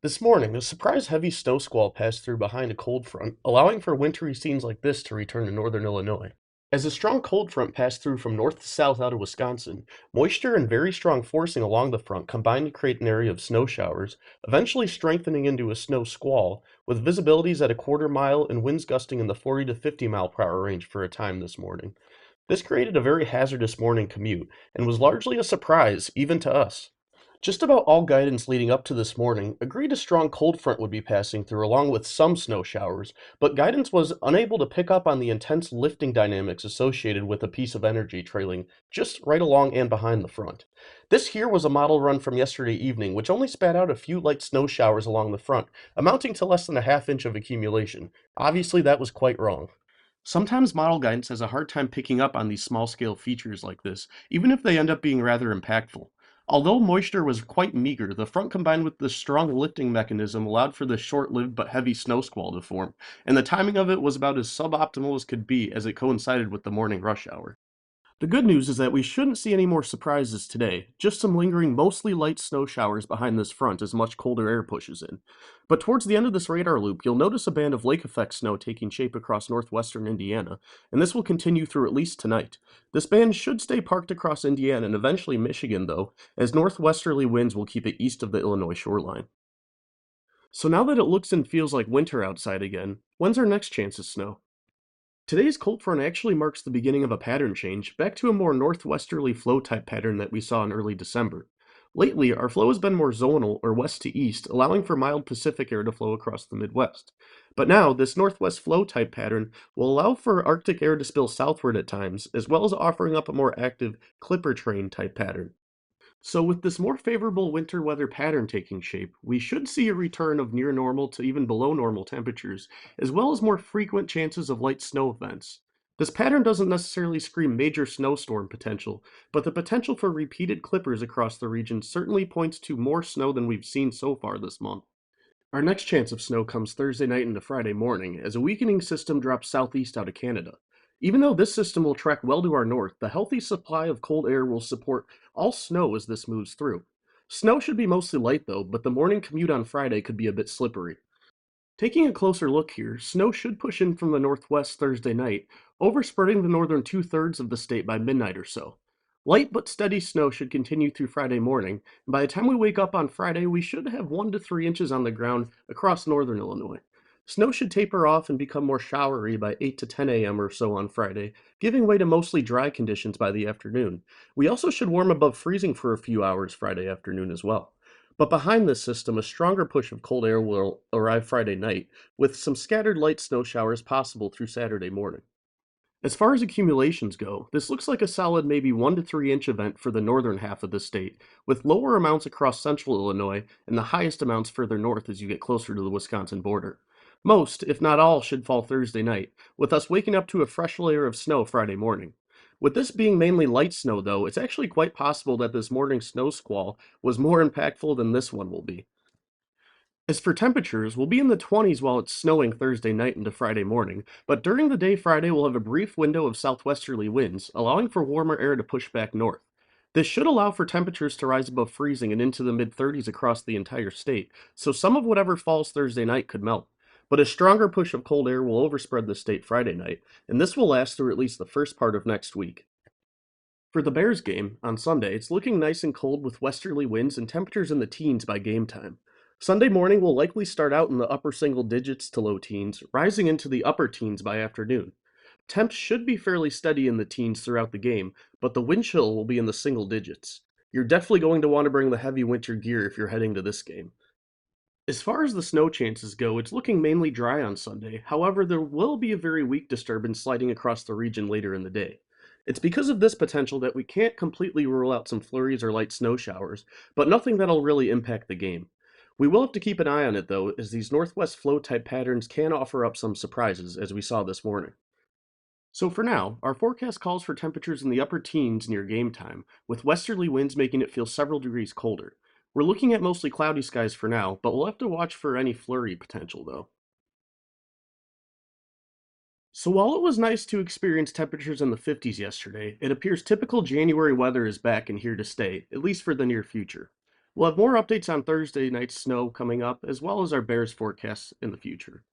This morning, a surprise heavy snow squall passed through behind a cold front, allowing for wintry scenes like this to return to northern Illinois. As a strong cold front passed through from north to south out of Wisconsin, moisture and very strong forcing along the front combined to create an area of snow showers, eventually strengthening into a snow squall, with visibilities at a quarter mile and winds gusting in the 40 to 50 mile per hour range for a time this morning. This created a very hazardous morning commute and was largely a surprise, even to us. Just about all guidance leading up to this morning agreed a strong cold front would be passing through along with some snow showers, but guidance was unable to pick up on the intense lifting dynamics associated with a piece of energy trailing just right along and behind the front. This here was a model run from yesterday evening, which only spat out a few light snow showers along the front, amounting to less than a half inch of accumulation. Obviously, that was quite wrong. Sometimes model guidance has a hard time picking up on these small scale features like this, even if they end up being rather impactful. Although moisture was quite meager, the front combined with the strong lifting mechanism allowed for this short-lived but heavy snow squall to form, and the timing of it was about as suboptimal as could be as it coincided with the morning rush hour. The good news is that we shouldn't see any more surprises today, just some lingering mostly light snow showers behind this front as much colder air pushes in. But towards the end of this radar loop, you'll notice a band of lake effect snow taking shape across northwestern Indiana, and this will continue through at least tonight. This band should stay parked across Indiana and eventually Michigan, though, as northwesterly winds will keep it east of the Illinois shoreline. So now that it looks and feels like winter outside again, when's our next chance of snow? Today's cold front actually marks the beginning of a pattern change back to a more northwesterly flow type pattern that we saw in early December. Lately, our flow has been more zonal or west to east, allowing for mild Pacific air to flow across the Midwest. But now, this northwest flow type pattern will allow for Arctic air to spill southward at times, as well as offering up a more active clipper train type pattern. So, with this more favorable winter weather pattern taking shape, we should see a return of near normal to even below normal temperatures, as well as more frequent chances of light snow events. This pattern doesn't necessarily scream major snowstorm potential, but the potential for repeated clippers across the region certainly points to more snow than we've seen so far this month. Our next chance of snow comes Thursday night into Friday morning as a weakening system drops southeast out of Canada. Even though this system will track well to our north, the healthy supply of cold air will support all snow as this moves through. Snow should be mostly light though, but the morning commute on Friday could be a bit slippery. Taking a closer look here, snow should push in from the northwest Thursday night, overspreading the northern two-thirds of the state by midnight or so. Light but steady snow should continue through Friday morning, and by the time we wake up on Friday, we should have 1 to 3 inches on the ground across northern Illinois. Snow should taper off and become more showery by 8 to 10 a.m. or so on Friday, giving way to mostly dry conditions by the afternoon. We also should warm above freezing for a few hours Friday afternoon as well. But behind this system, a stronger push of cold air will arrive Friday night, with some scattered light snow showers possible through Saturday morning. As far as accumulations go, this looks like a solid maybe 1 to 3 inch event for the northern half of the state, with lower amounts across central Illinois and the highest amounts further north as you get closer to the Wisconsin border. Most, if not all, should fall Thursday night, with us waking up to a fresh layer of snow Friday morning. With this being mainly light snow, though, it's actually quite possible that this morning's snow squall was more impactful than this one will be. As for temperatures, we'll be in the 20s while it's snowing Thursday night into Friday morning, but during the day Friday we'll have a brief window of southwesterly winds, allowing for warmer air to push back north. This should allow for temperatures to rise above freezing and into the mid 30s across the entire state, so some of whatever falls Thursday night could melt. But a stronger push of cold air will overspread the state Friday night, and this will last through at least the first part of next week. For the Bears game, on Sunday, it's looking nice and cold with westerly winds and temperatures in the teens by game time. Sunday morning will likely start out in the upper single digits to low teens, rising into the upper teens by afternoon. Temps should be fairly steady in the teens throughout the game, but the wind chill will be in the single digits. You're definitely going to want to bring the heavy winter gear if you're heading to this game. As far as the snow chances go, it's looking mainly dry on Sunday. However, there will be a very weak disturbance sliding across the region later in the day. It's because of this potential that we can't completely rule out some flurries or light snow showers, but nothing that'll really impact the game. We will have to keep an eye on it though, as these northwest flow type patterns can offer up some surprises, as we saw this morning. So for now, our forecast calls for temperatures in the upper teens near game time, with westerly winds making it feel several degrees colder. We're looking at mostly cloudy skies for now, but we'll have to watch for any flurry potential though. So while it was nice to experience temperatures in the 50s yesterday, it appears typical January weather is back and here to stay, at least for the near future. We'll have more updates on Thursday night's snow coming up, as well as our bears forecasts in the future.